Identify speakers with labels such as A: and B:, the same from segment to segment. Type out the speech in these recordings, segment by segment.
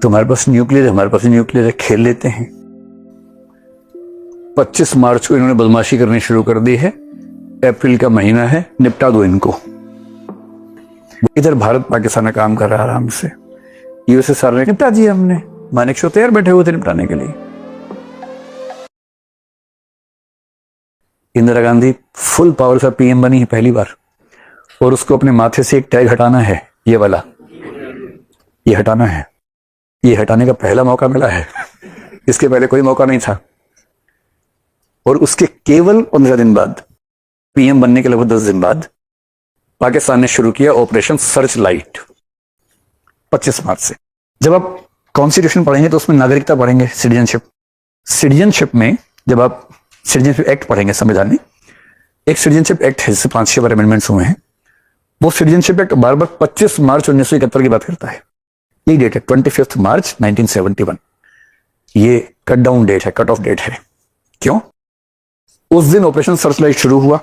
A: तुम्हारे पास न्यूक्लियर है, हमारे पास न्यूक्लियर है, खेल लेते हैं। 25 मार्च को इन्होंने बदमाशी करनी शुरू कर दी है। अप्रैल का महीना है, निपटा दो इनको। इधर भारत पाकिस्तान का काम कर रहा है आराम से। यूएसएसआर ने निपटा दिया, हमने मानेकशॉ तैयार बैठे हुए थे निपटाने के लिए। इंदिरा गांधी फुल पावर से पीएम बनी है पहली बार, और उसको अपने माथे से एक टैग हटाना है, ये वाला, ये हटाना है। ये हटाने का पहला मौका मिला है, इसके पहले कोई मौका नहीं था। और उसके केवल 15 दिन बाद, पीएम बनने के लगभग 10 दिन बाद, पाकिस्तान ने शुरू किया ऑपरेशन सर्च लाइट 25 मार्च से। जब आप कॉन्स्टिट्यूशन पढ़ेंगे तो उसमें नागरिकता पढ़ेंगे, सिटीजनशिप में जब आप सिटीजनशिप एक्ट पढ़ेंगे, संविधान में एक सिटीजनशिप एक्ट है जिससे 5-6 बार अमेंडमेंट्स हुए हैं। वो सिटीजनशिप एक्ट बार बार 25 मार्च 1971 की बात करता है। ये डेट है 25 मार्च 1971। ये कट डाउन डेट है, कट ऑफ डेट है। क्यों? उस दिन ऑपरेशन सर्च लाइट शुरू हुआ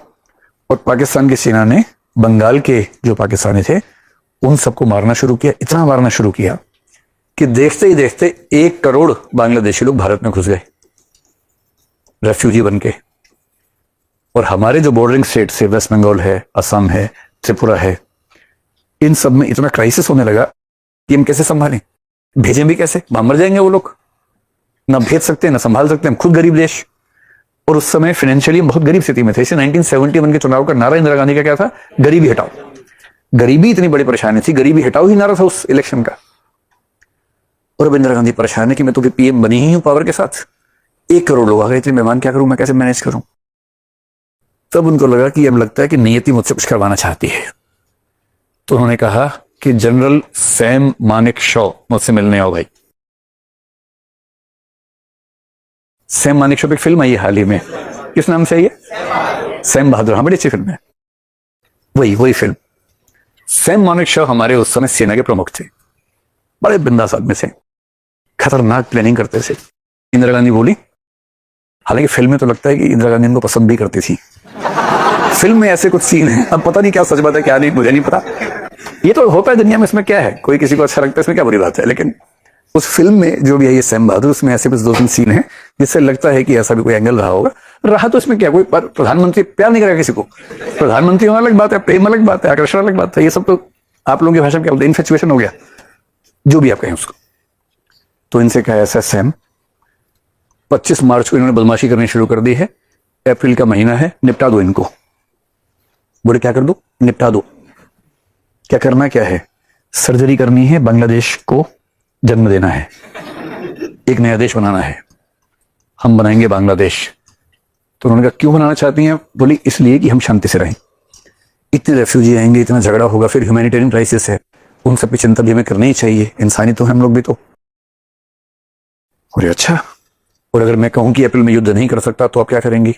A: और पाकिस्तान की सेना ने बंगाल के जो पाकिस्तानी थे उन सबको मारना शुरू किया। इतना मारना शुरू किया कि देखते ही देखते 1 करोड़ बांग्लादेशी लोग भारत में घुस गए रेफ्यूजी बनके। और हमारे जो बॉर्डरिंग स्टेट से, वेस्ट बंगाल है, असम है, त्रिपुरा है, इन सब में इतना क्राइसिस होने लगा कि हम कैसे संभालें, भेजें भी कैसे, मर जाएंगे वो लोग। ना भेज सकते हैं, ना संभाल सकते हैं, हम खुद गरीब देश। और उस समय फाइनेंशियली बहुत गरीब स्थिति में थे। इसे 1971 के चुनाव का नारा इंदिरा गांधी का क्या था? गरीबी हटाओ। गरीबी इतनी बड़ी परेशानी थी, गरीबी हटाओ ही नारा था उस इलेक्शन का। और अब इंदिरा गांधी परेशान है कि मैं तो पीएम बनी ही हूं पावर के साथ, 1 करोड़ लोग आ गए, इतने मेहमान, क्या करूं मैं, कैसे मैनेज करूं? तब उनको लगा कि अब लगता है कि नियति मुझसे कुछ करवाना चाहती है। तो उन्होंने कहा कि जनरल सैम मानेकशॉ मुझसे मिलने आओ भाई। सैम मानेकशॉ पे एक फिल्म आई है हाल ही में, किस नाम से आई है? सैम बहादुर। हाँ, बड़ी अच्छी फिल्म है। वही फिल्म। सैम मानेकशॉ हमारे उस समय सेना के प्रमुख थे, बड़े बिंदास आदमी से, खतरनाक प्लानिंग करते थे। इंदिरा गांधी बोली, हालांकि फिल्म में तो लगता है कि इंदिरा गांधी इनको पसंद भी करती थी। फिल्म में ऐसे कुछ सीन है, अब पता नहीं क्या सच बात है क्या नहीं, मुझे नहीं पता। ये तो होता है दुनिया में, इसमें क्या है, कोई किसी को अच्छा लगता है, इसमें क्या बुरी बात है। लेकिन उस फिल्म में जो भी है ये सैम बहादुर, उसमें ऐसे कुछ 2-3 सीन है जिससे लगता है कि ऐसा भी कोई एंगल रहा होगा। रहा तो इसमें क्या, कोई प्रधानमंत्री प्यार नहीं करेगा किसी को, प्रधानमंत्री होना अलग बात है, प्रेम अलग बात है, आकर्षण अलग बात है। ये सब तो आप लोगों की भाषा में क्या बोलते हैं, इन्फेचुएशन हो गया, जो भी आप कहें उसको। तो इनसे कहा ऐसा सैम, 25 मार्च को इन्होंने बदमाशी करनी शुरू कर दी है। अप्रैल का महीना है, निपटा दो इनको। बोले क्या कर दो? निपटा दो। क्या करना क्या है? सर्जरी करनी है, बांग्लादेश को जन्म देना है, एक नया देश बनाना है, हम बनाएंगे बांग्लादेश। तो उन्होंने कहा क्यों बनाना चाहती हैं? बोली इसलिए कि हम शांति से रहें। इतने रेफ्यूजी आएंगे, इतना झगड़ा होगा, फिर ह्यूमैनिटेरियन क्राइसिस है, उन सब की चिंता भी हमें करनी ही चाहिए, इंसानी तो हम लोग भी तो। और अच्छा, और अगर मैं कहूं कि अप्रैल में युद्ध नहीं कर सकता तो आप क्या करेंगी?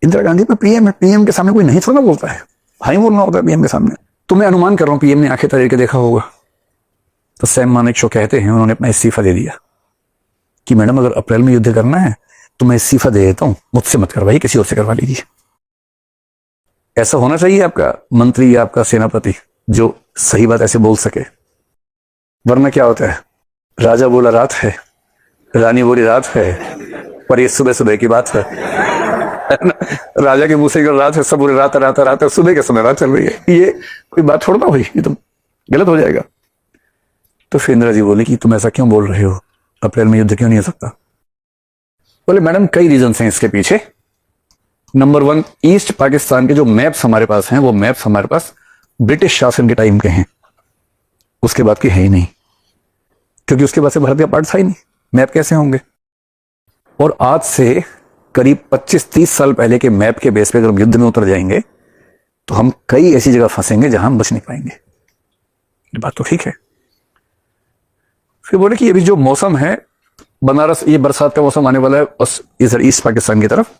A: इंदिरा गांधी पे पीएम है, पीएम के सामने कोई नहीं थोड़ा बोलता है, भाई बोलना होता है पीएम के सामने। तो मैं अनुमान कर रहा हूं पीएम ने आंखें तरीके देखा होगा। तो सैम मानेकशॉ कहते हैं उन्होंने अपना इस्तीफा दे दिया कि मैडम अगर अप्रैल में युद्ध करना है तो मैं इस्तीफा दे देता हूं, मुझसे मत करवाइए, किसी और से करवा लीजिए। ऐसा होना चाहिए आपका मंत्री या आपका सेनापति जो सही बात ऐसे बोल सके। वरना क्या होता है, राजा बोला रात है, रानी बोली रात है, पर ये सुबह सुबह की बात है। राजा के मुंह से रात है, सब बोले रात है, रात है, रात है, सुबह के समय रात चल रही है। ये कोई बात थोड़ा ना हुई, ये तो गलत हो जाएगा। तो फिर इंदिरा जी बोले कि तुम ऐसा क्यों बोल रहे हो, अप्रैल में युद्ध क्यों नहीं हो सकता? बोले मैडम कई रीजन हैं इसके पीछे। नंबर 1, ईस्ट पाकिस्तान के जो मैप्स हमारे पास हैं, वो मैप्स हमारे पास ब्रिटिश शासन के टाइम के हैं, उसके बाद के है ही नहीं, क्योंकि उसके बाद से भारत का पार्ट था ही नहीं, मैप कैसे होंगे? और आज से करीब 25-30 साल पहले के मैप के बेस पे अगर हम युद्ध में उतर जाएंगे तो हम कई ऐसी जगह फंसेंगे जहां हम बच नहीं पाएंगे। ये बात तो ठीक है। फिर बोले कि ये भी जो मौसम है बनारस, ये बरसात का मौसम आने वाला है इधर ईस्ट पाकिस्तान की तरफ,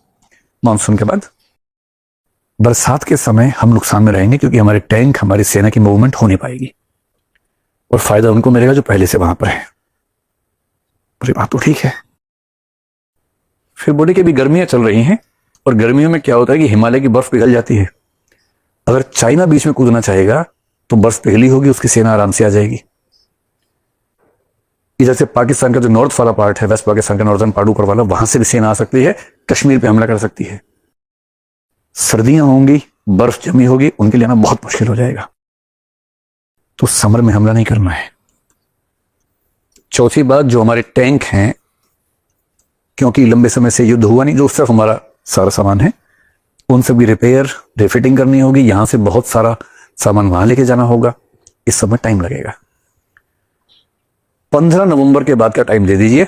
A: मानसून के बाद बरसात के समय हम नुकसान में रहेंगे, क्योंकि हमारे टैंक, हमारी सेना की मूवमेंट हो नहीं पाएगी और फायदा उनको मिलेगा जो पहले से वहां पर है। ये बात तो ठीक है। फिर बोले कि अभी गर्मियां चल रही हैं और गर्मियों में क्या होता है कि हिमालय की बर्फ पिघल जाती है। अगर चाइना बीच में कूदना चाहेगा तो बर्फ पिघली होगी, उसकी सेना आराम से आ जाएगी। इधर से पाकिस्तान का जो नॉर्थ वाला पार्ट है, वेस्ट पाकिस्तान का नॉर्दर्न पार्ट ऊपर वाला, वहां से भी सेना आ सकती है, कश्मीर पे हमला कर सकती है। सर्दियां होंगी, बर्फ जमी होगी, उनके लिए आना बहुत मुश्किल हो जाएगा। तो समर में हमला नहीं करना है। चौथी बात, जो हमारे टैंक हैं, क्योंकि लंबे समय से युद्ध हुआ नहीं, जो उस तरफ हमारा सारा सामान है, उन सब की रिपेयर रिफिटिंग करनी होगी। यहां से बहुत सारा सामान वहां लेके जाना होगा, इस सब में टाइम लगेगा। 15 नवंबर के बाद का टाइम दे दीजिए।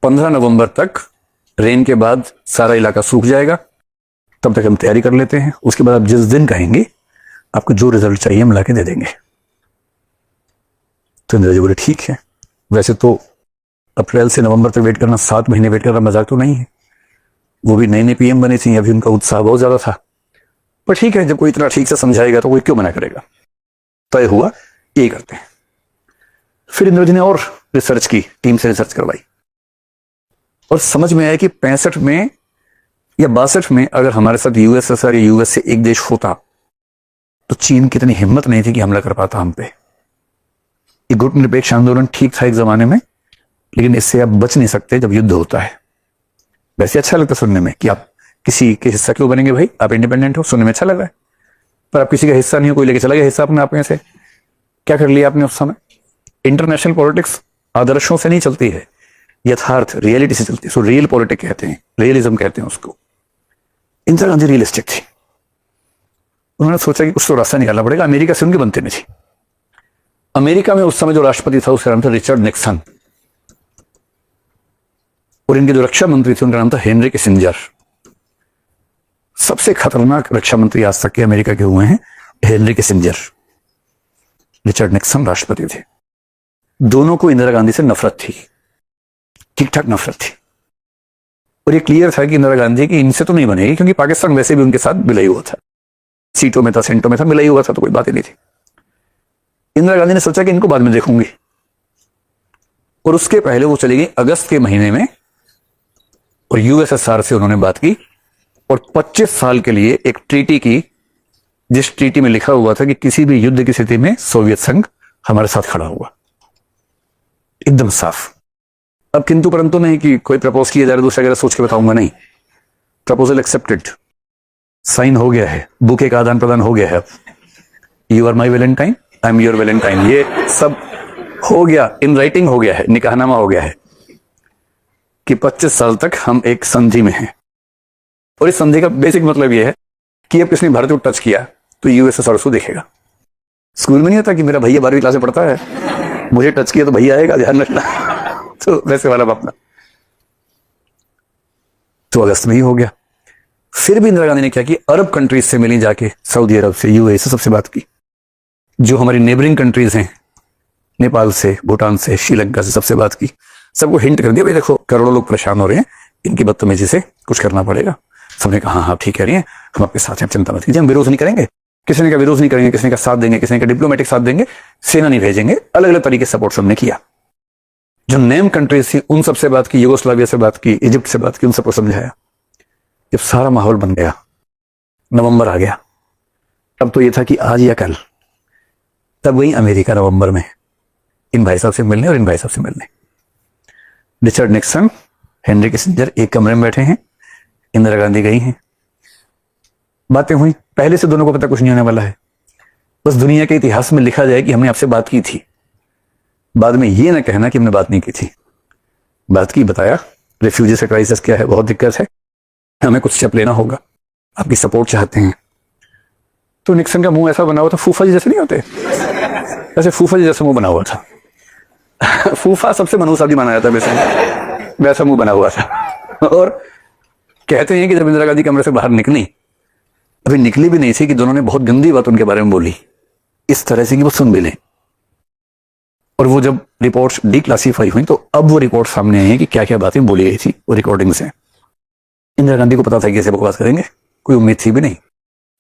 A: 15 नवंबर तक, रेन के बाद सारा इलाका सूख जाएगा, तब तक हम तैयारी कर लेते हैं। उसके बाद आप जिस दिन कहेंगे, आपको जो रिजल्ट चाहिए हम लाके दे देंगे। तो इंदिरा जी बोले ठीक है। वैसे तो अप्रैल से नवंबर तक वेट करना, 7 महीने वेट करना मजाक तो नहीं है। वो भी नई नई पीएम बनी थी, अभी उनका उत्साह बहुत ज्यादा था। पर ठीक है, जब कोई इतना ठीक से समझाएगा तो कोई क्यों मना करेगा। तय हुआ, ये करते हैं। फिर इंदिरा जी ने और रिसर्च की, टीम से रिसर्च करवाई, और समझ में आया कि 65 में या 62 में अगर हमारे साथ यूएसएसआर या यूएस से एक देश होता, तो चीन की इतनी हिम्मत नहीं थी कि हमला कर पाता हम पे। ये गुटनिरपेक्ष आंदोलन ठीक था एक जमाने में, लेकिन इससे आप बच नहीं सकते जब युद्ध होता है। वैसे अच्छा लगता सुनने में कि आप किसी के हिस्सा क्यों बनेंगे भाई, आप इंडिपेंडेंट हो, सुनने में अच्छा लग रहा है। पर आप किसी का हिस्सा नहीं हो, कोई लेके चला गया हिस्सा अपने आप में से। क्या कर लिया आपने उस समय? इंटरनेशनल पॉलिटिक्स आदर्शों से नहीं चलती है, यथार्थ रियलिटी से चलती है। सो रियल पॉलिटिक्स कहते हैं, रियलिज्म कहते हैं उसको। इंदिरा गांधी रियलिस्टिक थी। उन्होंने सोचा कि कुछ तो रास्ता निकालना पड़ेगा। अमेरिका से उनकी बनती नहीं थी। अमेरिका में उस समय जो राष्ट्रपति था उसका नाम था रिचर्ड निक्सन, और इनके जो रक्षा मंत्री थे उनका नाम था हेनरी किसिंजर। सबसे खतरनाक रक्षा मंत्री आज तक के अमेरिका के हुए हैं हेनरी किसिंजर। रिचर्ड निक्सन राष्ट्रपति थे। दोनों को इंदिरा गांधी से नफरत थी, ठीक ठाक नफरत थी। और ये क्लियर था कि इंदिरा गांधी की इनसे तो नहीं बनेगी, क्योंकि पाकिस्तान वैसे भी उनके साथ मिला ही हुआ था, सीटों में था, सेंटों में था, मिला ही हुआ था, तो कोई बात ही नहीं थी। इंदिरा गांधी ने सोचा कि इनको बाद में देखूंगी, और उसके पहले वो चली गई अगस्त के महीने में, और यूएसएसआर से उन्होंने बात की, और 25 साल के लिए एक ट्रीटी की, जिस ट्रीटी में लिखा हुआ था कि किसी भी युद्ध की स्थिति में सोवियत संघ हमारे साथ खड़ा हुआ, एकदम साफ। अब किंतु परंतु नहीं कि कोई प्रपोज किया जा रहा, दूसरा अगर सोच के बताऊंगा, नहीं। प्रपोजल एक्सेप्टेड, साइन हो गया है, बुके का आदान प्रदान हो गया है। अब you are my Valentine, I am your Valentine, ये सब हो गया, इन राइटिंग हो गया है, निकाहनामा हो गया है कि 25 साल तक हम एक संधि में हैं। और इस संधि का बेसिक मतलब यह है कि अब किसने भारत को टच किया तो यूएसएसआर उसको देखेगा। स्कूल में नहीं होता कि मेरा भैया 12वीं क्लास में पढ़ता है, मुझे टच किया तो भैया आएगा, ध्यान रखना। तो वैसे वाला अपना। तो अगस्त में ही हो गया। फिर भी इंदिरा गांधी ने क्या किया, अरब कंट्रीज से मिली जाके, सऊदी अरब से, यूएई से, सबसे बात की। जो हमारी नेबरिंग कंट्रीज हैं, नेपाल से, भूटान से, श्रीलंका से, सबसे बात की। सबको हिंट कर दिया, भाई देखो करोड़ों लोग परेशान हो रहे हैं, इनकी बदतमीजी से कुछ करना पड़ेगा। सबने कहा हाँ ठीक कह रही हैं, हम आपके साथ हैं, चिंता मत कीजिए, हम विरोध नहीं करेंगे। किसी ने का विरोध नहीं करेंगे, किसी ने का साथ देंगे, किसी ने का डिप्लोमेटिक साथ देंगे, सेना नहीं भेजेंगे, अलग अलग तरीके से सपोर्ट सबने किया। जो नेम कंट्रीज थी उन सबसे बात की, यूगोस्लाविया से बात की, इजिप्ट से बात की, उन सबको समझाया। जब सारा माहौल बन गया, नवंबर आ गया, अब तो ये था कि आज या कल, तब वही अमेरिका नवंबर में इन भाई साहब से मिलने और इन भाई साहब से मिलने। रिचर्ड निक्सन, हेनरी किसिंजर एक कमरे में बैठे हैं, इंदिरा गांधी गई हैं, बातें हुई। पहले से दोनों को पता कुछ नहीं होने वाला है, बस दुनिया के इतिहास में लिखा जाए कि हमने आपसे बात की थी। बाद में ये ना कहना कि हमने बात नहीं की थी। बात की, बताया रिफ्यूजी से क्राइसिस क्या है, बहुत दिक्कत है, हमें कुछ स्टेप लेना होगा, आपकी सपोर्ट चाहते हैं। तो निक्सन का मुंह ऐसा बना हुआ था, फूफा जी जैसे नहीं होते, ऐसे फूफा जी जैसे मुंह बना हुआ था। फूफा सबसे मनहूस आदमी माना जाता है वैसे, वैसा मुंह बना हुआ था। और कहते हैं कि जब इंदिरा गांधी कमरे से बाहर निकली, अभी निकली भी नहीं थी कि दोनों ने बहुत गंदी बात उनके बारे में बोली, इस तरह से कि वो सुन भी लें। और वो जब रिपोर्ट्स डिक्लासिफाई हुई तो अब वो रिपोर्ट सामने आई है कि क्या क्या बातें बोली गई थी, वो रिकॉर्डिंग से। इंदिरा गांधी को पता था कि ऐसे बकवास करेंगे, कोई उम्मीद थी भी नहीं।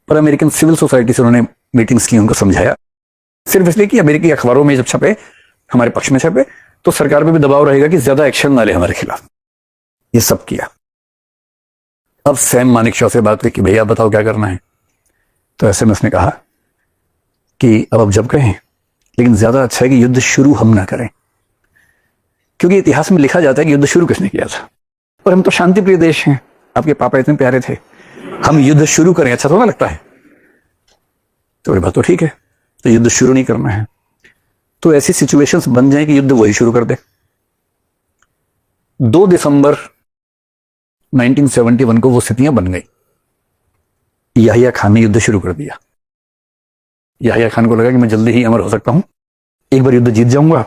A: पर अमेरिकन सिविल सोसाइटी से उन्होंने मीटिंग्स की, उनको समझाया, सिर्फ इसलिए कि अमेरिकी अखबारों में जब छपे, हमारे पक्ष में छपे, तो सरकार पे भी दबाव रहेगा कि ज्यादा एक्शन ना ले हमारे खिलाफ। ये सब किया। अब सैम मानेकशॉ से बात हुई कि भैया बताओ क्या करना है। तो ऐसे में उसने कहा कि अब जब कहें, लेकिन ज्यादा अच्छा है कि युद्ध शुरू हम ना करें, क्योंकि इतिहास में लिखा जाता है कि युद्ध शुरू किसने किया था। और हम तो शांति प्रिय देश हैं, आपके पापा इतने प्यारे थे, हम युद्ध शुरू करें अच्छा थोड़ा लगता है। तो मेरी बात तो ठीक है, तो युद्ध शुरू नहीं करना है तो ऐसी सिचुएशंस बन जाए कि युद्ध वही शुरू कर दे। 2 दिसंबर 1971 को वो स्थितियां बन गई। याहिया खान ने युद्ध शुरू कर दिया। याहिया खान को लगा कि मैं जल्दी ही अमर हो सकता हूं, एक बार युद्ध जीत जाऊंगा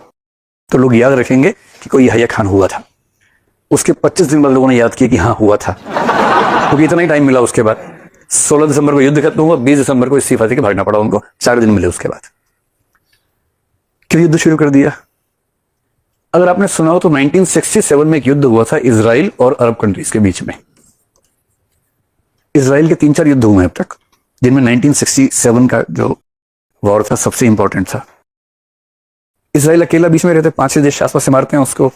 A: तो लोग याद रखेंगे कि कोई याहिया खान हुआ था। उसके 25 दिन बाद लोगों ने याद किया कि हाँ हुआ था, क्योंकि इतना ही टाइम मिला। उसके बाद 16 दिसंबर को युद्ध खत्म हुआ, 20 दिसंबर को इस्तीफा देकर भागना पड़ा उनको, 4 दिन मिले उसके बाद। क्यों युद्ध शुरू कर दिया? अगर आपने सुना हो तो 1967 में एक युद्ध हुआ था इजराइल और अरब कंट्रीज के बीच में। इजराइल के 3-4 युद्ध हुए हैं अब तक, जिनमें 1967 का जो वॉर था सबसे इंपॉर्टेंट था। इजराइल अकेला बीच में रहते, 5-6 देश आसपास से मारते हैं उसको,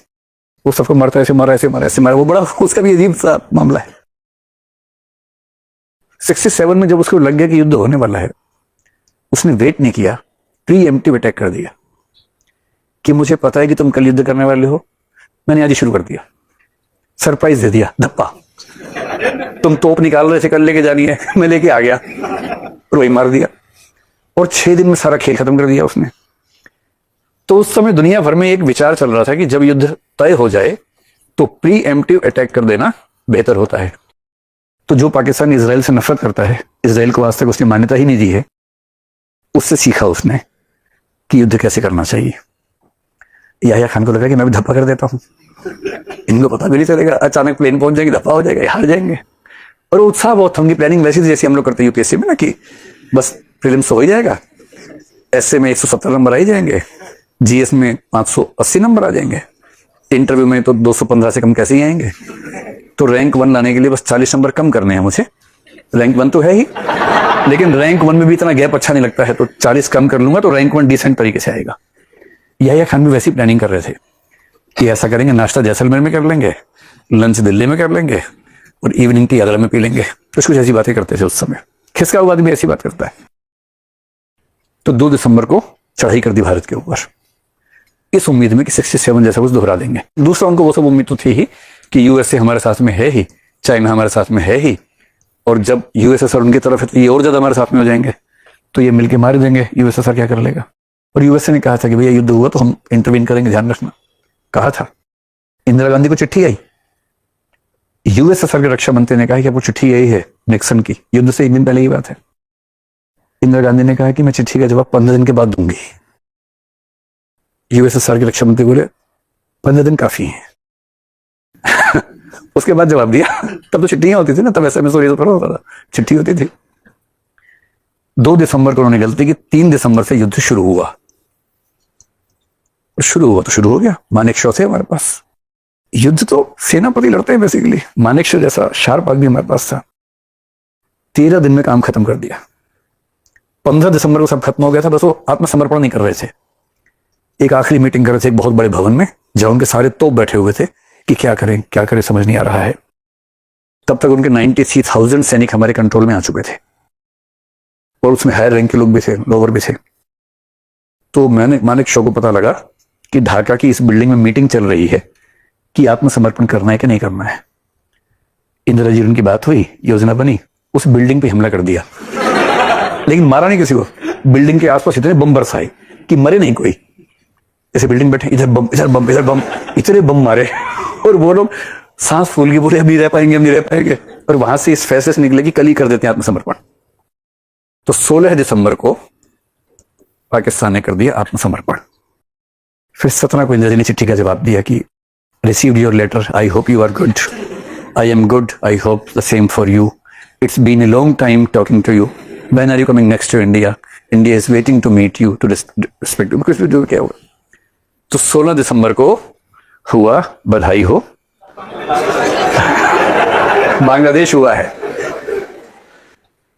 A: वो सबको मारता है, ऐसे मारा ऐसे मारा ऐसे मारा, वो बड़ा उसका भी अजीब सा मामला है। 67 में जब उसको लग गया कि युद्ध होने वाला है, उसने वेट नहीं किया, प्री एम्प्टिव अटैक कर दिया कि मुझे पता है कि तुम कल युद्ध करने वाले हो, मैंने आज ही शुरू कर दिया। सरप्राइज दे दिया, धप्पा, तुम तोप निकाल रहे थे कल लेके जानी है, मैं लेके आ गया और वही मार दिया। और 6 दिन में सारा खेल खत्म कर दिया उसने। तो उस समय दुनिया भर में एक विचार चल रहा था कि जब युद्ध तय हो जाए तो प्री एम्प्टिव अटैक कर देना बेहतर होता है। तो जो पाकिस्तान इजराइल से नफरत करता है, इजराइल को आज तक उसने मान्यता ही नहीं दी है, उससे सीखा उसने कि युद्ध कैसे करना चाहिए। याहिया खान को लगा कि मैं भी धप्पा कर देता हूं, इनको पता भी नहीं चलेगा, अचानक प्लेन पहुंच जाएंगे, धप्पा हो जाएगा, हार जाएंगे। और उत्साह बहुत था, उनकी प्लानिंग वैसी थी जैसे हम लोग करते हैं यूपीएससी में ना, कि बस प्रीलिम्स हो ही जाएगा, ऐसे में 170 नंबर आ ही जाएंगे, जीएस में 580 नंबर आ जाएंगे, इंटरव्यू में तो 215 से कम कैसे ही आएंगे। तो रैंक 1 लाने के लिए बस 40 नंबर कम करने हैं मुझे। रैंक 1 तो है ही, लेकिन रैंक 1 में भी इतना गैप अच्छा नहीं लगता है, तो 40 कम कर लूंगा तो रैंक 1 डिसेंट तरीके से आएगा। याहिया खान भी वैसी प्लानिंग कर रहे थे कि ऐसा करेंगे, नाश्ता जैसलमेर में कर लेंगे, लंच दिल्ली में कर लेंगे और इवनिंग टी आगरा में पी लेंगे। कुछ ऐसी बातें करते थे उस समय, खिसका हुआ आदमी ऐसी बात करता है। तो 2 दिसंबर को चढ़ाई कर दी भारत के ऊपर, इस उम्मीद में कि 67 जैसा कुछ दोहरा देंगे। दूसरा, उनको वो सब उम्मीद तो थी ही कि यूएसए हमारे साथ में है ही, चाइना हमारे साथ में है ही, और जब यूएसएसआर उनकी तरफ है तो ये और ज्यादा हमारे साथ में हो जाएंगे, तो ये मिलके मार देंगे, यूएसएसआर क्या कर लेगा। और यूएसए ने कहा था कि भैया युद्ध हुआ तो हम इंटरवीन करेंगे, ध्यान रखना, कहा था। इंदिरा गांधी को चिट्ठी आई, यूएसएसआर के रक्षा मंत्री ने कहा कि आपको चिट्ठी आई है निक्सन की, युद्ध से 1 दिन पहले की बात है। इंदिरा गांधी ने कहा कि मैं चिट्ठी का जवाब 15 दिन के बाद दूंगी। यूएसएसआर के रक्षा मंत्री बोले 15 दिन काफी है। उसके बाद जवाब दिया। तब तो चिट्ठियां होती थी ना, तब एसएमएस तो थोड़ा होता था, चिट्ठी होती थी। 2 दिसंबर को उन्होंने गलती की, 3 दिसंबर से युद्ध शुरू हुआ। शुरू हुआ तो शुरू हो गया। मानेकशॉ थे हमारे पास, युद्ध तो सेनापति लड़ते हैं बेसिकली, मानेकशॉ जैसा शार्प आदमी हमारे पास था। 13 दिन में काम खत्म कर दिया। 15 दिसंबर को सब खत्म हो गया था, बस वो आत्मसमर्पण नहीं कर रहे थे। एक आखिरी मीटिंग कर रहे थे एक बहुत बड़े भवन में, जहां उनके सारे तोप बैठे हुए थे कि क्या करें समझ नहीं आ रहा है। तब तक उनके 93,000 सैनिक हमारे कंट्रोल में आ चुके थे, और उसमें हायर रैंक के लोग भी थे, लोअर भी थे। तो मानेकशॉ को पता लगा कि ढाका की इस बिल्डिंग में मीटिंग चल रही है कि आत्मसमर्पण करना है कि नहीं करना है। इंदिरा जी उनकी बात हुई, योजना बनी, उस बिल्डिंग पे हमला कर दिया, लेकिन मारा नहीं किसी को। बिल्डिंग के आसपास इतने बम बरसाए कि मरे नहीं कोई। ऐसे बिल्डिंग बैठे, इधर बम इधर बम इधर बम, इतने बम मारे, और वो लोग सांस फूल के बोले अब नहीं रह पाएंगे, अब नहीं रह पाएंगे। और वहां से इस फैसले से निकले कि कल ही कर देते हैं आत्मसमर्पण। तो 16 दिसंबर को पाकिस्तान ने कर दिया आत्मसमर्पण। फिर 17 को इंदिरा जी ने चिट्ठी का जवाब दिया कि received your letter, I hope you are good, I am good, I hope the same for you, it's been a long time talking to you, when are you coming next to India, India is waiting to meet you, to respect you. कुछ भी जो क्या होगा। तो 16 दिसंबर को हुआ, बधाई हो, बांग्लादेश हुआ है।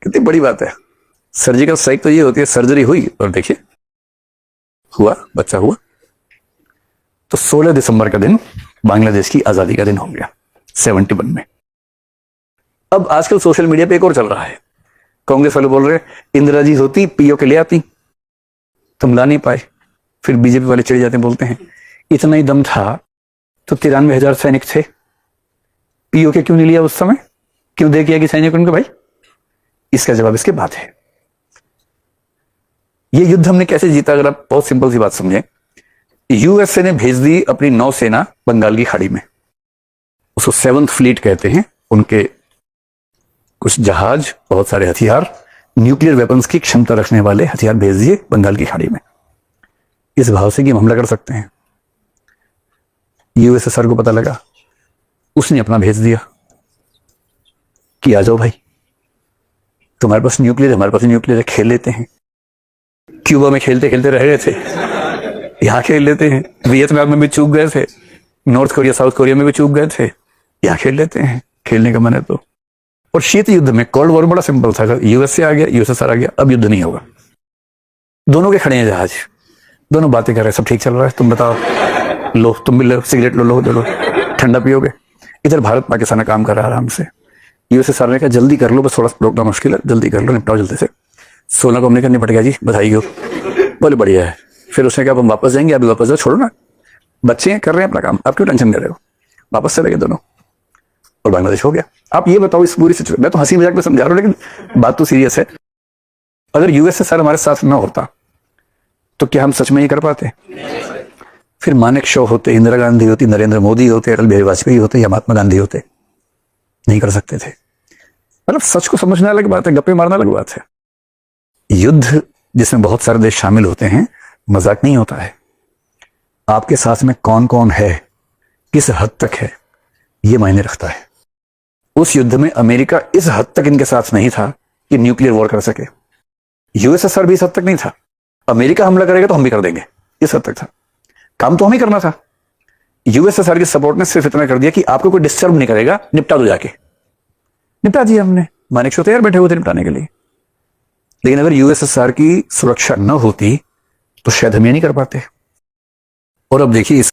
A: कितनी बड़ी बात है। सर्जिकल स्ट्राइक तो ये होती है, सर्जरी हुई और देखिए हुआ, बच्चा हुआ। तो 16 दिसंबर का दिन बांग्लादेश की आजादी का दिन हो गया 71 में। अब आजकल सोशल मीडिया पे एक और चल रहा है, कांग्रेस वाले बोल रहे इंदिरा जी होती पीओ के ले आती, तुम ला नहीं पाए। फिर बीजेपी वाले चले जाते हैं, बोलते हैं इतना ही दम था तो 93,000 सैनिक थे। पीओके क्यों नहीं लिया उस समय? क्यों दे किया कि सैनिक उनके भाई? इसका जवाब इसके बाद है। ये युद्ध हमने कैसे जीता, अगर आप बहुत सिंपल सी बात समझें। यूएसए ने भेज दी अपनी नौसेना बंगाल की खाड़ी में, उसको 7th फ्लीट कहते हैं। उनके कुछ जहाज, बहुत सारे हथियार, न्यूक्लियर वेपन्स की क्षमता रखने वाले हथियार भेज दिए बंगाल की खाड़ी में, इस भाव से कि हम हमला कर सकते हैं। यूएसएसआर को पता लगा, उसने अपना भेज दिया कि आ जाओ भाई, तुम्हारे पास न्यूक्लियर है, हमारे पास न्यूक्लियर है, खेल लेते हैं। क्यूबा में खेलते खेलते रह गए थे, यहां खेल लेते हैं। वियतनाम में भी चूक गए थे, नॉर्थ कोरिया साउथ कोरिया में भी चूक गए थे, यहां खेल लेते हैं। खेलने का मन है तो। और शीत युद्ध में, कोल्ड वॉर बड़ा सिंपल था, यूएसए आ गया, यूएसएसआर आ गया, अब युद्ध नहीं होगा। दोनों के खड़े हैं जहाज, दोनों बातें कर रहे हैं, सब ठीक चल रहा है। तुम बताओ, लो तुम भी लो सिगरेट, लो ठंडा पियोगे। इधर भारत पाकिस्तान का काम कर रहा है आराम से। यूएसएसआर ने कहा जल्दी कर लो, बस थोड़ा रोकना मुश्किल है, जल्दी कर लो, निपटाओ जल्दी से। 16 को हमने कहा निपट गया जी, बधाई हो। बोले बढ़िया है। फिर उसने कहा हम वापस जाएंगे, अभी वापस जाओ, छोड़ो ना, बच्चे हैं, कर रहे हैं अपना काम, आप क्यों टेंशन ले रहे हो। वापस चले गए दोनों और बांग्लादेश हो गया। आप ये बताओ इस पूरी सिचुएशन, मैं तो हंसी मजाक में समझा रहा हूँ, लेकिन बात तो सीरियस है। अगर यूएसएसआर हमारे साथ ना होता तो क्या हम सच में ये कर पाते? फिर मानेक शॉ होते, इंदिरा गांधी होती, नरेंद्र मोदी होते, अटल बिहारी वाजपेयी होते या महात्मा गांधी होते, नहीं कर सकते थे। मतलब सच को समझना अलग बात है, गप्पे मारना अलग बात है। युद्ध जिसमें बहुत सारे देश शामिल होते हैं, मजाक नहीं होता है। आपके साथ में कौन कौन है, किस हद तक है, यह मायने रखता है। उस युद्ध में अमेरिका इस हद तक इनके साथ नहीं था कि न्यूक्लियर वॉर कर सके। यूएसएसआर भी इस हद तक नहीं था, अमेरिका हमला करेगा तो हम भी कर देंगे, इस हद तक था। काम तो हम ही करना था। यूएसएसआर की सपोर्ट ने सिर्फ इतना कर दिया कि आपको कोई डिस्टर्ब नहीं करेगा, निपटा दो जाके। निपटा दिया हमने, मानेक शॉ तैयार बैठे हुए थे निपटाने के लिए। लेकिन अगर यूएसएसआर की सुरक्षा न होती तो शायद हम ये नहीं कर पाते। और अब देखिए